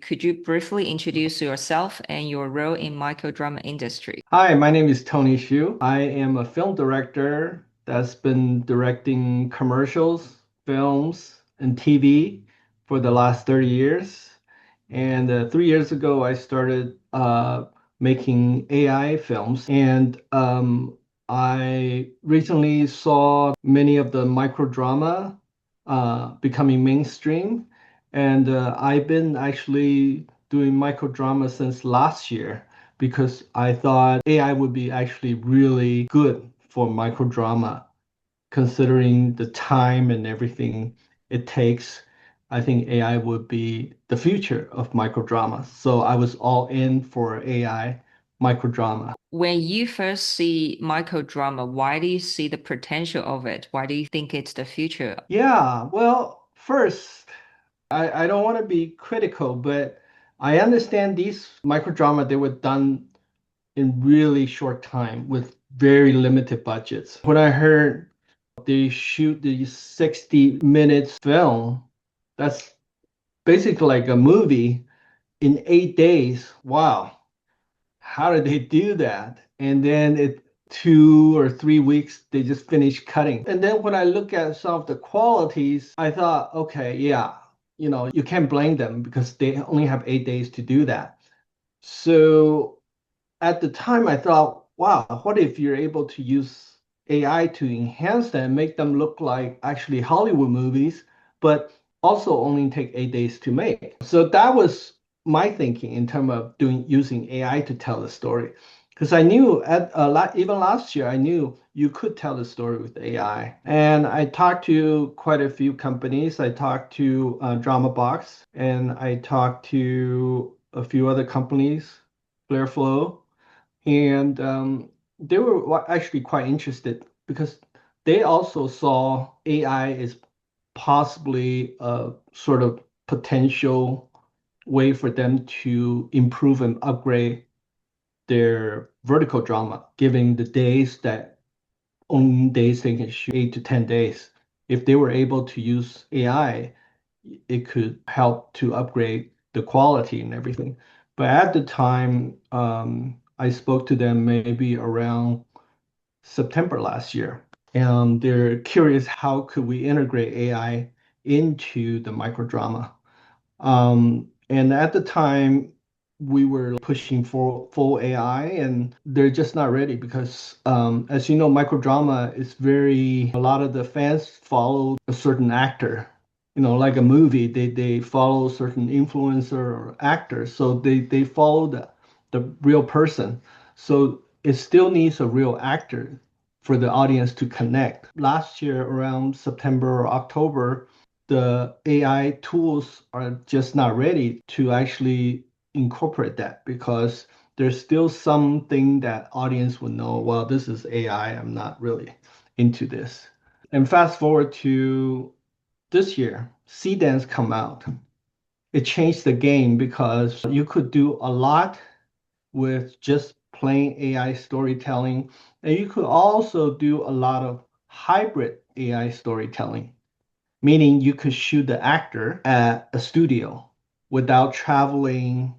Could you briefly introduce yourself and your role in microdrama industry? Hi, my name is Tony Shyu. I am a film director that's been directing commercials, films, and TV for the last 30 years. And 3 years ago, I started making AI films. And I recently saw many of the microdrama becoming mainstream. And I've been actually doing microdrama since last year because I thought AI would be actually really good for microdrama, considering the time and everything it takes. I think AI would be the future of microdrama. So I was all in for AI microdrama. When you first see microdrama, why do you see the potential of it? Why do you think it's the future? Yeah, well, first, I don't want to be critical, but I understand these microdrama, they were done in really short time with very limited budgets. When I heard they shoot the 60 minutes film, that's basically like a movie in 8 days. Wow, how did they do that? And then 2 or 3 weeks, they just finished cutting. And then when I look at some of the qualities, I thought, okay, yeah, you can't blame them because they only have 8 days to do that. So at the time I thought, wow, what if you're able to use AI to enhance them, make them look like actually Hollywood movies, but also only take 8 days to make. So that was my thinking in terms of doing using AI to tell the story. Because I knew at even last year, I knew you could tell the story with AI. And I talked to quite a few companies. I talked to DramaBox and I talked to a few other companies, Flow, and they were actually quite interested because they also saw AI as possibly a sort of potential way for them to improve and upgrade their vertical drama, given the days that on days they can shoot 8 to 10 days. If they were able to use AI, it could help to upgrade the quality and everything. But at the time, I spoke to them maybe around September last year, and they're curious how could we integrate AI into the microdrama. And at the time, we were pushing for full AI, and they're just not ready because, as you know, microdrama is a lot of the fans follow a certain actor. Like a movie, they follow certain influencer or actor, so they follow the real person. So it still needs a real actor for the audience to connect. Last year, around September or October, the AI tools are just not ready to actually incorporate that because there's still something that audience would know, well, this is AI, I'm not really into this. And fast forward to this year, Dance come out. It changed the game because you could do a lot with just plain AI storytelling, and you could also do a lot of hybrid AI storytelling, meaning you could shoot the actor at a studio without traveling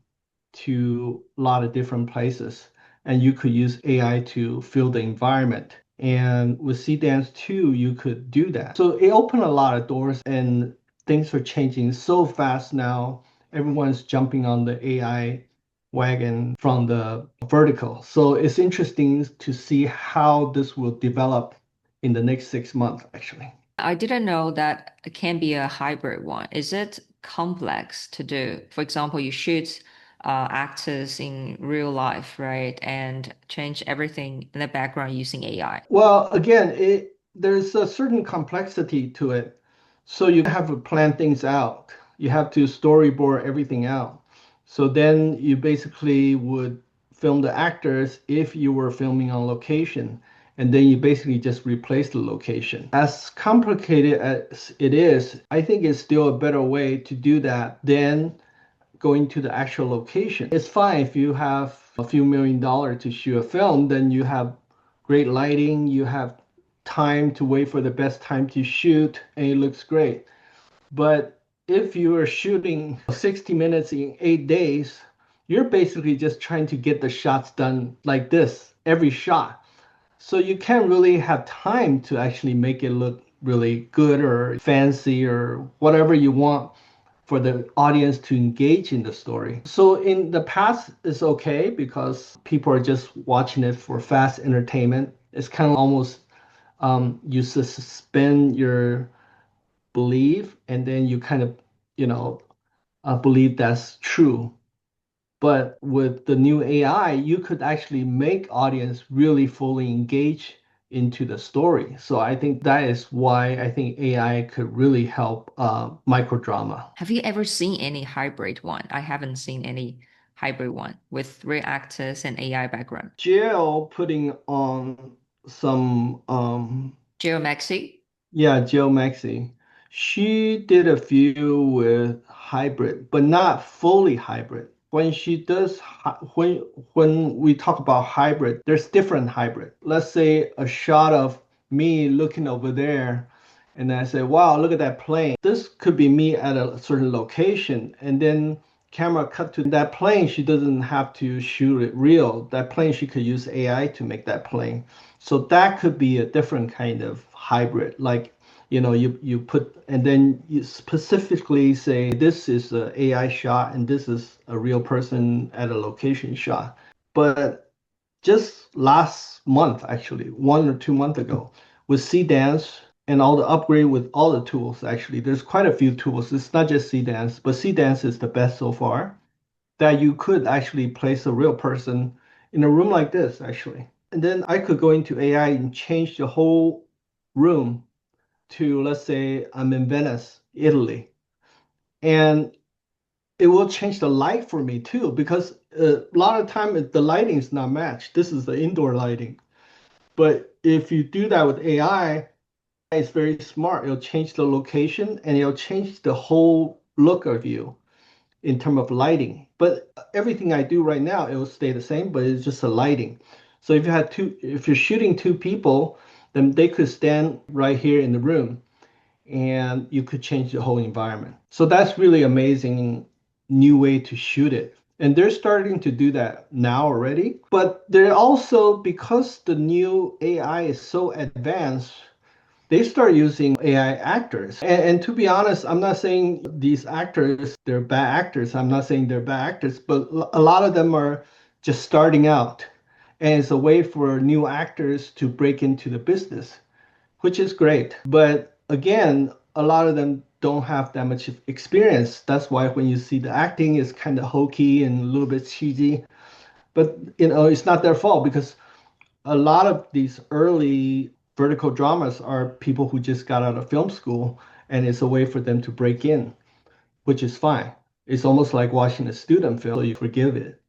to a lot of different places. And you could use AI to fill the environment. And with Dance 2, you could do that. So it opened a lot of doors, and things are changing so fast now. Everyone's jumping on the AI wagon from the vertical. So it's interesting to see how this will develop in the next 6 months, actually. I didn't know that it can be a hybrid one. Is it complex to do? For example, you shoot actors in real life, right? And change everything in the background using AI. Well, again, there's a certain complexity to it. So you have to plan things out. You have to storyboard everything out. So then you basically would film the actors if you were filming on location. And then you basically just replace the location. As complicated as it is, I think it's still a better way to do that than going to the actual location. It's fine if you have a few $1 million to shoot a film, then you have great lighting, you have time to wait for the best time to shoot, and it looks great. But if you are shooting 60 minutes in 8 days, you're basically just trying to get the shots done like this, every shot. So you can't really have time to actually make it look really good or fancy or whatever you want for the audience to engage in the story. So in the past, it's okay because people are just watching it for fast entertainment. It's kind of almost you suspend your belief and then you kind of, you know, believe that's true. But with the new AI, you could actually make audience really fully engage into the story. So I think that is why I think AI could really help microdrama. Have you ever seen any hybrid one? I haven't seen any hybrid one with real actors and AI background. Jill putting on some Geomaxi? yeah, Jill Maxey. She did a few with hybrid, but not fully hybrid. When she does when we talk about hybrid, there's different hybrid. Let's say a shot of me looking over there, and I say, "Wow, look at that plane." This could be me at a certain location, and then camera cut to that plane. She doesn't have to shoot it real. That plane she could use AI to make that plane. So that could be a different kind of hybrid. Like, you put and then you specifically say this is a AI shot and this is a real person at a location shot. But just last month, actually, 1 or 2 months ago, with CDance and all the upgrade with all the tools, actually, there's quite a few tools. It's not just CDance, but CDance is the best so far that you could actually place a real person in a room like this, actually. And then I could go into AI and change the whole room to, let's say, I'm in Venice, Italy. And it will change the light for me too, because a lot of time the lighting is not matched. This is the indoor lighting. But if you do that with AI, it's very smart. It'll change the location and it'll change the whole look of you in terms of lighting. But everything I do right now, it will stay the same, but it's just a lighting. So if you're shooting two people, then they could stand right here in the room and you could change the whole environment. So that's really amazing new way to shoot it. And they're starting to do that now already. But they're also, because the new AI is so advanced, they start using AI actors. And to be honest, I'm not saying these actors, they're bad actors. I'm not saying they're bad actors, but a lot of them are just starting out. And it's a way for new actors to break into the business, which is great. But again, a lot of them don't have that much experience. That's why when you see the acting is kind of hokey and a little bit cheesy. But it's not their fault because a lot of these early vertical dramas are people who just got out of film school and it's a way for them to break in, which is fine. It's almost like watching a student film, so you forgive it.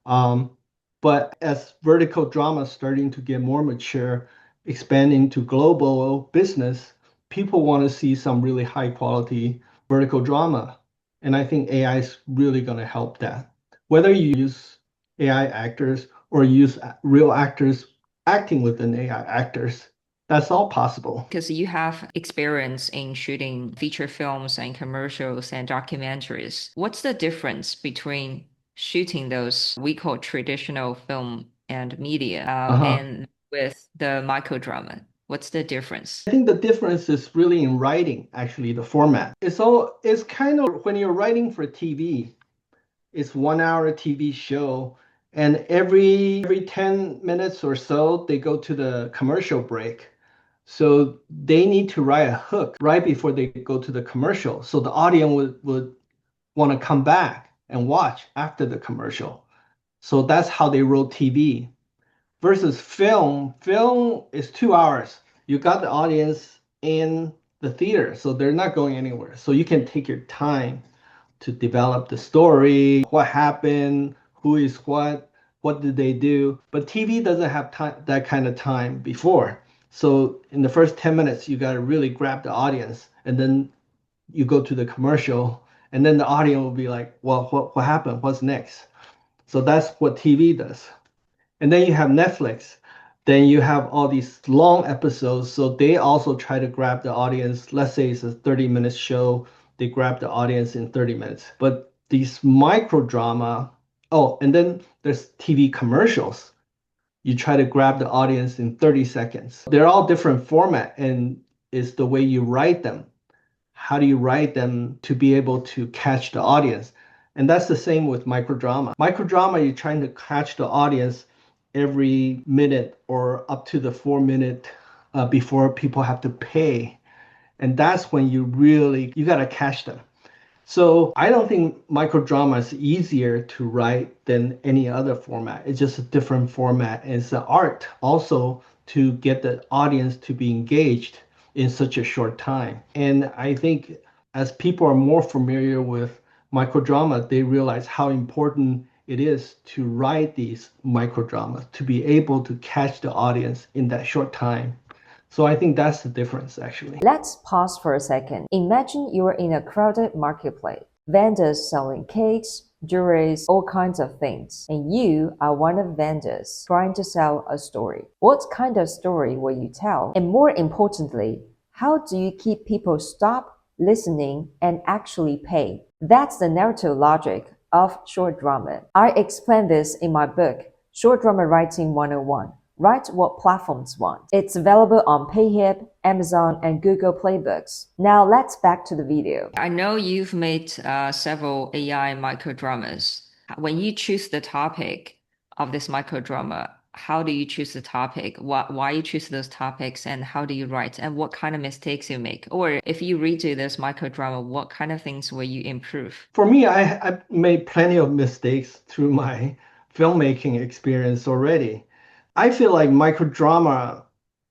Um, but as vertical drama starting to get more mature, expanding to global business, people want to see some really high quality vertical drama. And I think AI is really going to help that. Whether you use AI actors or use real actors acting within AI actors, that's all possible. Because you have experience in shooting feature films and commercials and documentaries. What's the difference between shooting those we call traditional film and media Uh-huh. and with the microdrama? What's the difference? I think the difference is really in writing, actually, the format. It's kind of when you're writing for TV, it's 1 hour TV show, and every 10 minutes or so they go to the commercial break. So they need to write a hook right before they go to the commercial. So the audience would want to come back and watch after the commercial. So that's how they wrote TV versus film. Film is 2 hours. You got the audience in the theater, so they're not going anywhere. So you can take your time to develop the story, what happened, who is what did they do. But TV doesn't have time, that kind of time before. So in the first 10 minutes, you got to really grab the audience, and then you go to the commercial, and then the audience will be like, well, what happened? What's next? So that's what TV does. And then you have Netflix. Then you have all these long episodes. So they also try to grab the audience. Let's say it's a 30-minute show. they grab the audience in 30 minutes. But these micro drama, oh, and then there's TV commercials. You try to grab the audience in 30 seconds. They're all different format and it's the way you write them. How do you write them to be able to catch the audience? And that's the same with microdrama. Microdrama, you're trying to catch the audience every minute or up to the 4 minute before people have to pay. And that's when you got to catch them. So I don't think microdrama is easier to write than any other format. It's just a different format. It's an art also to get the audience to be engaged in such a short time. And I think as people are more familiar with microdrama, they realize how important it is to write these microdramas, to be able to catch the audience in that short time. So I think that's the difference, actually. Let's pause for a second. Imagine you're in a crowded marketplace. Vendors selling cakes, jewelries, all kinds of things. And you are one of vendors trying to sell a story. What kind of story will you tell? And more importantly, how do you keep people stop listening and actually pay? That's the narrative logic of short drama. I explain this in my book, Short Drama Writing 101. Write what platforms want. It's available on Payhip, Amazon, and Google Playbooks. Now let's back to the video. I know you've made several AI microdramas. When you choose the topic of this microdrama, how do you choose the topic? Why you choose those topics, and how do you write? And what kind of mistakes you make? Or if you redo this microdrama, what kind of things will you improve? For me, I made plenty of mistakes through my filmmaking experience already. I feel like microdrama,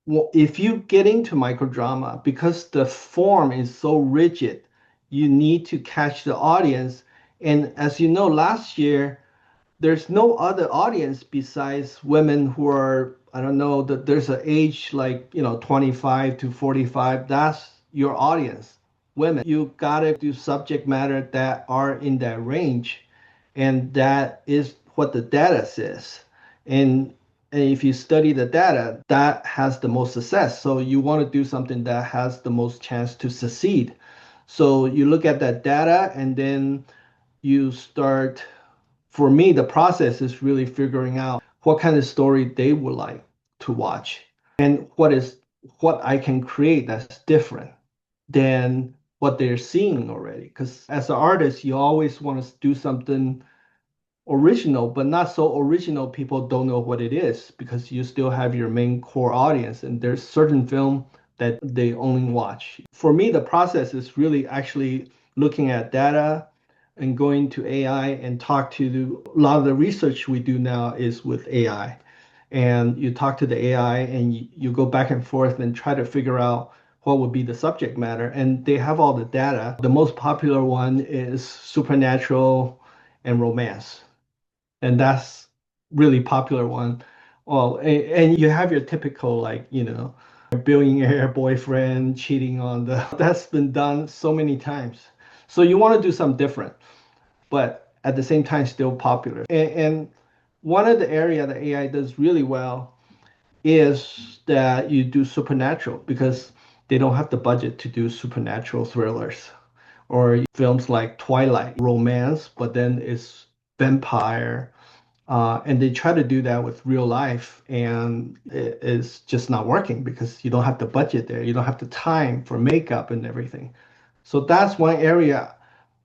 well, if you get into microdrama, because the form is so rigid, you need to catch the audience. And as you know, last year, there's no other audience besides women who are, I don't know, that there's an age like, 25 to 45. That's your audience, women. You gotta do subject matter that are in that range. And that is what the data says. And if you study the data, that has the most success. So you want to do something that has the most chance to succeed. So you look at that data and then you start, for me, the process is really figuring out what kind of story they would like to watch and what I can create that's different than what they're seeing already. Because as an artist, you always want to do something original, but not so original people don't know what it is because you still have your main core audience and there's certain film that they only watch. For me, the process is really actually looking at data and going to AI and talk to a lot of the research we do now is with AI. And you talk to the AI and you go back and forth and try to figure out what would be the subject matter. And they have all the data. The most popular one is supernatural and romance, and that's really popular one. Well, and you have your typical like billionaire boyfriend cheating on the that's been done so many times. So you want to do something different, but at the same time still popular. And one of the area that AI does really well is that you do supernatural because they don't have the budget to do supernatural thrillers or films like Twilight romance, but then it's vampire, and they try to do that with real life, and it's just not working because you don't have the budget there. You don't have the time for makeup and everything. So that's one area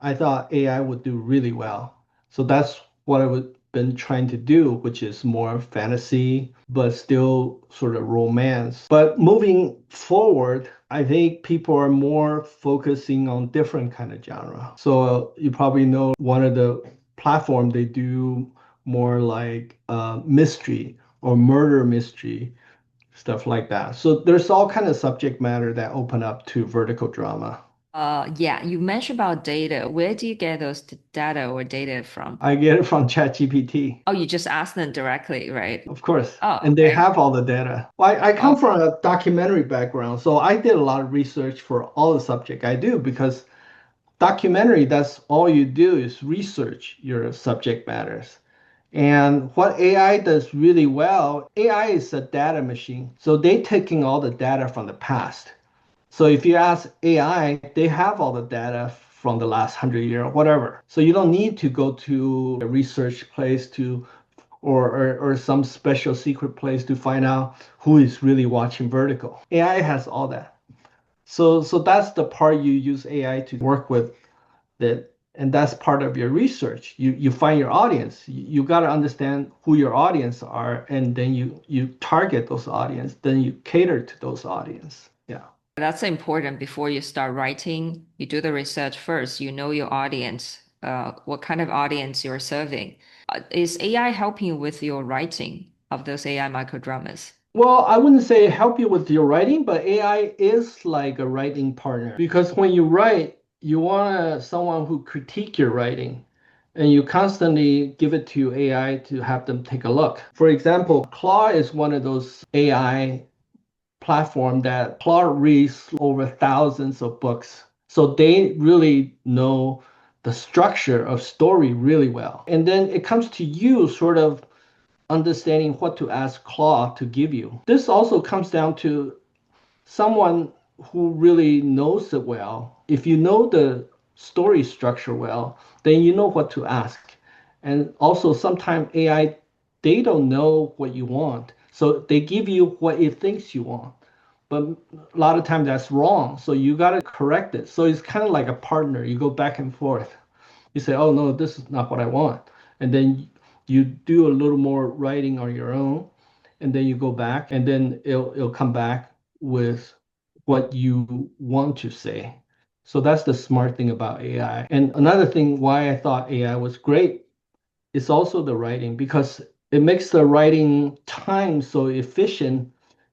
I thought AI would do really well. So that's what I've been trying to do, which is more fantasy, but still sort of romance. But moving forward, I think people are more focusing on different kind of genre. So you probably know one of the platform they do more like mystery or murder mystery, stuff like that. So there's all kind of subject matter that open up to vertical drama. Yeah, you mentioned about data. Where do you get those data or data from? I get it from ChatGPT, Oh, you just ask them directly, right? of course, Oh, and they okay. have all the data. Well, I come Okay. from a documentary background, so I did a lot of research for all the subject I do because documentary, that's all you do is research your subject matters. And what AI does really well, AI is a data machine. So they're taking all the data from the past. So if you ask AI, they have all the data from the last 100 years or whatever. So you don't need to go to a research place to or some special secret place to find out who is really watching vertical. AI has all that. So that's the part you use AI to work with that, and that's part of your research. You find your audience. You got to understand who your audience are, and then you target those audience, then you cater to those audience. Yeah. That's important before you start writing. You do the research first. You know your audience, what kind of audience you're serving. Is AI helping you with your writing of those AI microdramas? Well, I wouldn't say help you with your writing, but AI is like a writing partner because when you write, you want someone who critique your writing and you constantly give it to AI to have them take a look. For example, Claude is one of those AI platform that Claude reads over thousands of books. So they really know the structure of story really well. And then it comes to you sort of understanding what to ask Claude to give you. This also comes down to someone who really knows it well. If you know the story structure well, then you know what to ask. And also sometimes AI, they don't know what you want. So they give you what it thinks you want. But a lot of times that's wrong. So you got to correct it. So it's kind of like a partner. You go back and forth. You say, oh no, this is not what I want. And then you do a little more writing on your own. And then you go back and then it'll come back with what you want to say. So that's the smart thing about AI. And another thing why I thought AI was great is also the writing because it makes the writing time so efficient.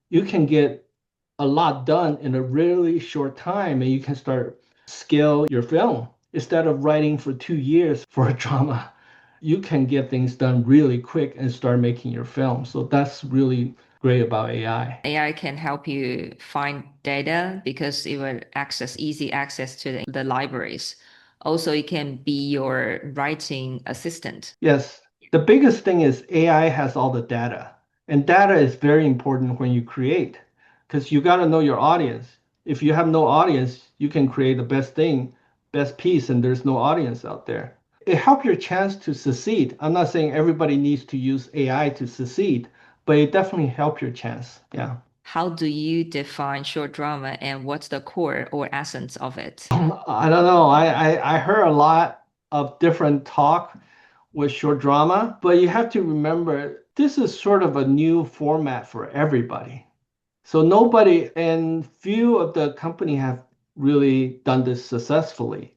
You can get a lot done in a really short time and you can start scale your film. Instead of writing for 2 years for a drama, you can get things done really quick and start making your film. So that's really great about AI. AI can help you find data because it will easy access to the libraries. Also, it can be your writing assistant. Yes, the biggest thing is AI has all the data, and data is very important when you create because you got to know your audience. If you have no audience, you can create the best thing, best piece, and there's no audience out there. It helps your chance to succeed. I'm not saying everybody needs to use AI to succeed, but it definitely helps your chance. Yeah. How do you define short drama and what's the core or essence of it? I don't know. I heard a lot of different talk with short drama, but you have to remember this is sort of a new format for everybody. So nobody and few of the company have really done this successfully,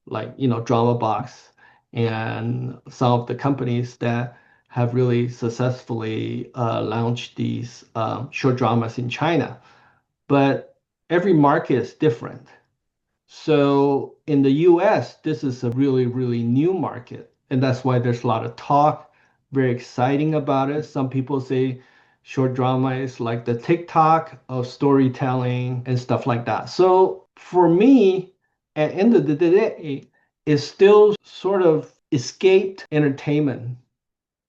like Drama Box and some of the companies that have really successfully launched these short dramas in China. But every market is different. So in the US, this is a really, really new market. And that's why there's a lot of talk, very exciting about it. Some people say short drama is like the TikTok of storytelling and stuff like that. So for me, at the end of the day, it's still sort of escaped entertainment,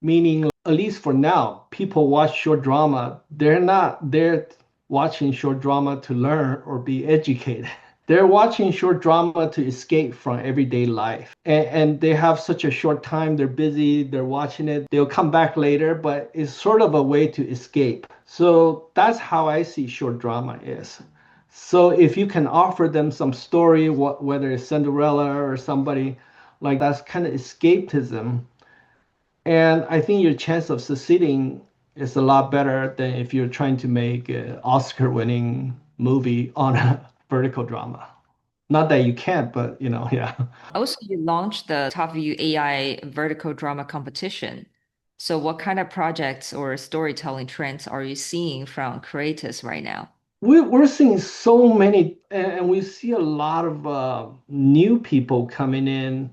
meaning at least for now, people watch short drama. They're not there watching short drama to learn or be educated. They're watching short drama to escape from everyday life. And they have such a short time, they're busy, they're watching it. They'll come back later, but it's sort of a way to escape. So that's how I see short drama is. So if you can offer them some story, whether it's Cinderella or somebody like that's kind of escapism, and I think your chance of succeeding is a lot better than if you're trying to make an Oscar-winning movie on a vertical drama. Not that you can't, but yeah. Also, you launched the Top View AI vertical drama competition. So, what kind of projects or storytelling trends are you seeing from creators right now? We're seeing so many, and we see a lot of new people coming in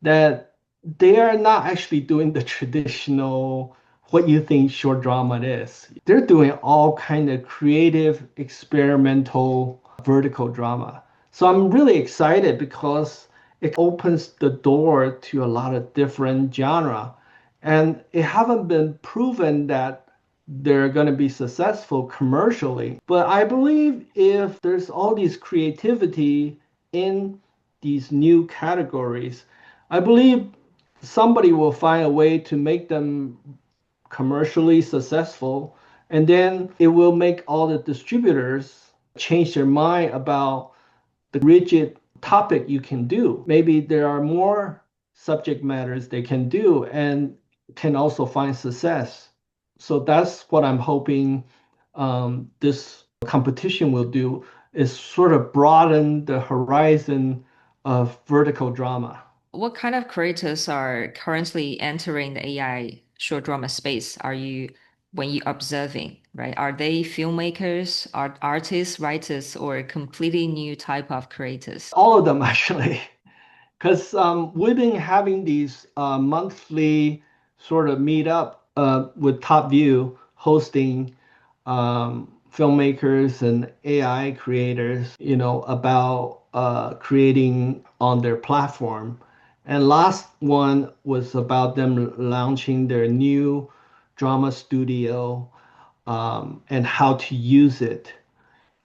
that they are not actually doing the traditional what you think short drama is. They're doing all kind of creative, experimental, vertical drama. So I'm really excited because it opens the door to a lot of different genre, and it haven't been proven that they're going to be successful commercially. But I believe if there's all this creativity in these new categories, I believe somebody will find a way to make them commercially successful, and then it will make all the distributors change their mind about the rigid topic you can do. Maybe there are more subject matters they can do and can also find success. So that's what I'm hoping this competition will do, is sort of broaden the horizon of vertical drama. What kind of creators are currently entering the AI short drama space? When you observing, right? Are they filmmakers, artists, writers, or completely new type of creators? All of them actually, because we've been having these monthly sort of meetup with Top View hosting filmmakers and AI creators, about creating on their platform. And last one was about them launching their new drama studio, and how to use it.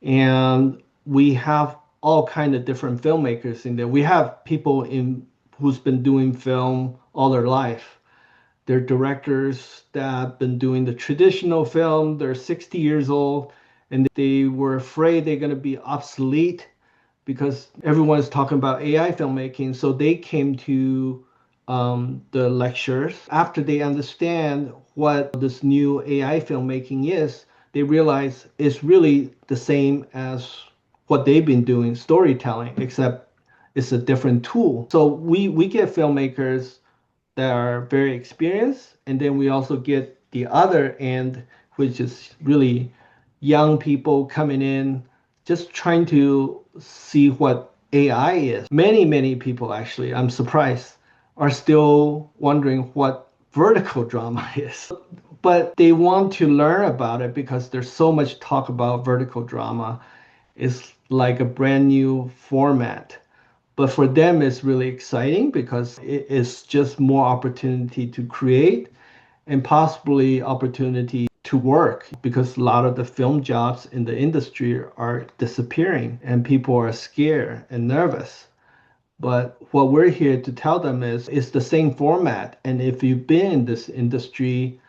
And we have all kind of different filmmakers in there. We have people in who's been doing film all their life. They're directors that have been doing the traditional film. They're 60 years old and they were afraid they're going to be obsolete because everyone's talking about AI filmmaking. So they came to the lectures. After they understand what this new AI filmmaking is, they realize it's really the same as what they've been doing, storytelling, except it's a different tool. So we get filmmakers that are very experienced, and then we also get the other end, which is really young people coming in, just trying to see what AI is. Many people, actually, I'm surprised, are still wondering what vertical drama is. But they want to learn about it because there's so much talk about vertical drama. It's like a brand new format. But for them, it's really exciting because it is just more opportunity to create and possibly opportunity to work, because a lot of the film jobs in the industry are disappearing and people are scared and nervous. But what we're here to tell them is it's the same format. And if you've been in this industry,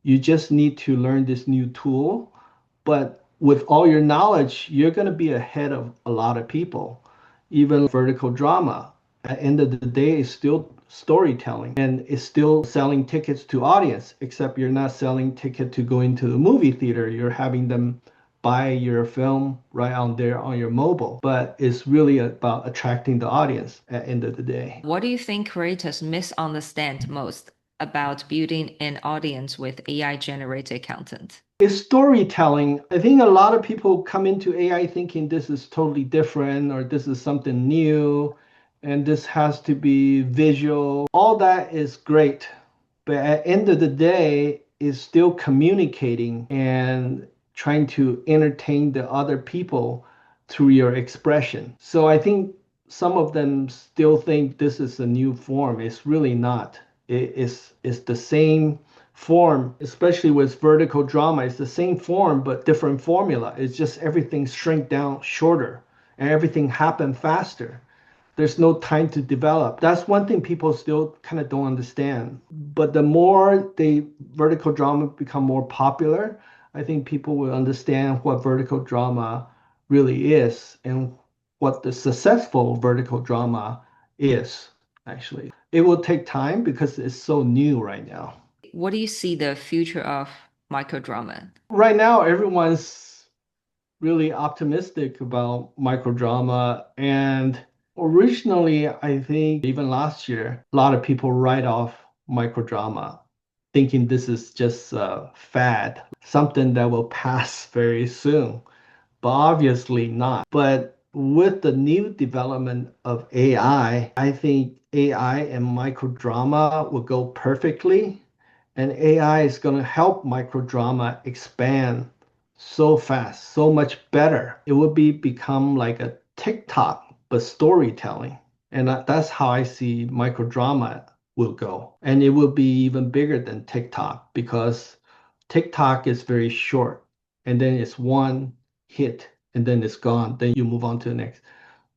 you just need to learn this new tool. But with all your knowledge, you're going to be ahead of a lot of people. Even vertical drama, at the end of the day, is still storytelling and it's still selling tickets to audience, except you're not selling ticket to go into the movie theater. You're having them buy your film right on there on your mobile. But it's really about attracting the audience at the end of the day. What do you think creators misunderstand most about building an audience with AI generated content? It's storytelling. I think a lot of people come into AI thinking this is totally different or this is something new and this has to be visual. All that is great. But at the end of the day, it's still communicating and trying to entertain the other people through your expression. So I think some of them still think this is a new form. It's really not. It's the same form, especially with vertical drama. It's the same form, but different formula. It's just everything shrink down shorter and everything happen faster. There's no time to develop. That's one thing people still kind of don't understand. But the more the vertical drama become more popular, I think people will understand what vertical drama really is and what the successful vertical drama is, actually. It will take time because it's so new right now. What do you see the future of microdrama? Right now, everyone's really optimistic about microdrama. And originally, I think even last year, a lot of people write off microdrama, thinking this is just a fad, something that will pass very soon. But obviously not. But with the new development of I think AI and microdrama will go perfectly. And AI is going to help microdrama expand so fast, so much better. It will become like a TikTok, but storytelling. And that's how I see microdrama will go. And it will be even bigger than TikTok because TikTok is very short and then it's one hit and then it's gone. Then you move on to the next.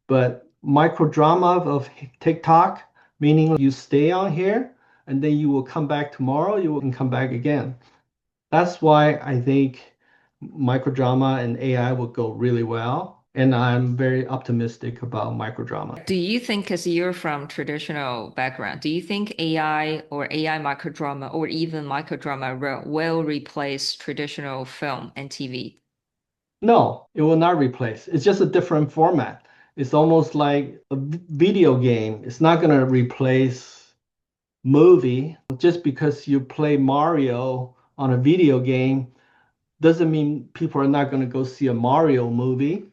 But micro drama of TikTok, meaning you stay on here and then you will come back tomorrow, you will come back again. That's why I think microdrama and AI will go really well. And I'm very optimistic about microdrama. Do you think, because you're from traditional background, do you think AI or AI microdrama or even microdrama will replace traditional film and TV? No, it will not replace. It's just a different format. It's almost like a video game. It's not going to replace movie. Just because you play Mario on a video game doesn't mean people are not going to go see a Mario movie.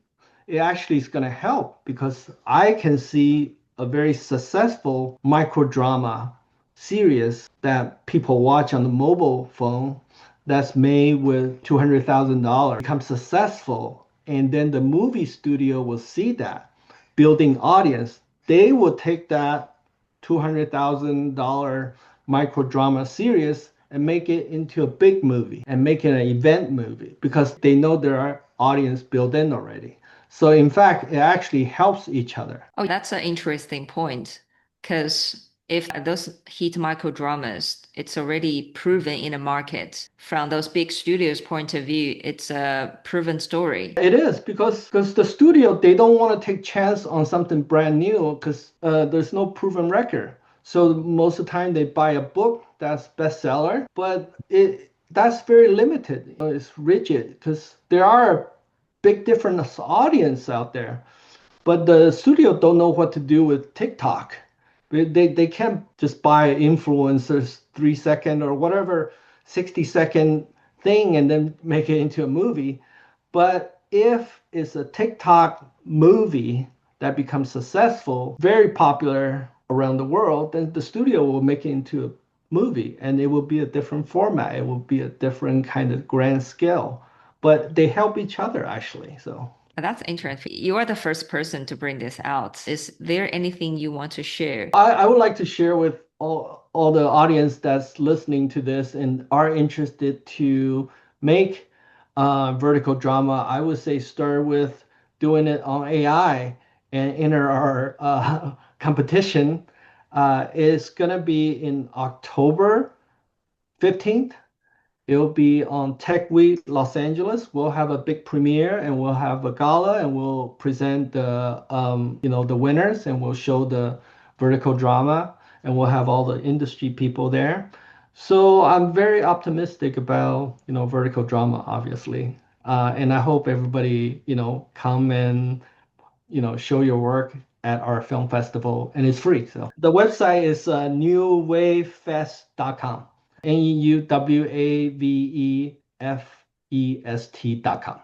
It actually is going to help because I can see a very successful microdrama series that people watch on the mobile phone that's made with $200,000 become successful. And then the movie studio will see that building audience. They will take that $200,000 microdrama series and make it into a big movie and make it an event movie because they know there are audience built in already. So in fact, it actually helps each other. Oh, that's an interesting point. Because if those hit microdramas, it's already proven in the market. From those big studios' point of view, it's a proven story. It is because the studio, they don't want to take chance on something brand new because there's no proven record. So most of the time they buy a book that's bestseller, but that's very limited. It's rigid because there are big different audience out there. But the studio don't know what to do with TikTok. They can't just buy influencers 3 second or whatever 60-second thing and then make it into a movie. But if it's a TikTok movie that becomes successful, very popular around the world, then the studio will make it into a movie and it will be a different format. It will be a different kind of grand scale. But they help each other actually. So That's interesting. You are the first person to bring this out. Is there anything you want to share? I would like to share with all the audience that's listening to this and are interested to make vertical drama. I would say start with doing it on AI and enter our competition. It's going to be in October 15th. It'll be on Tech Week Los Angeles. We'll have a big premiere and we'll have a gala and we'll present the the winners and we'll show the vertical drama and we'll have all the industry people there. So I'm very optimistic about vertical drama, obviously, and I hope everybody come and show your work at our film festival and it's free. So the website is newwavefest.com. NEUWAVEFEST.com.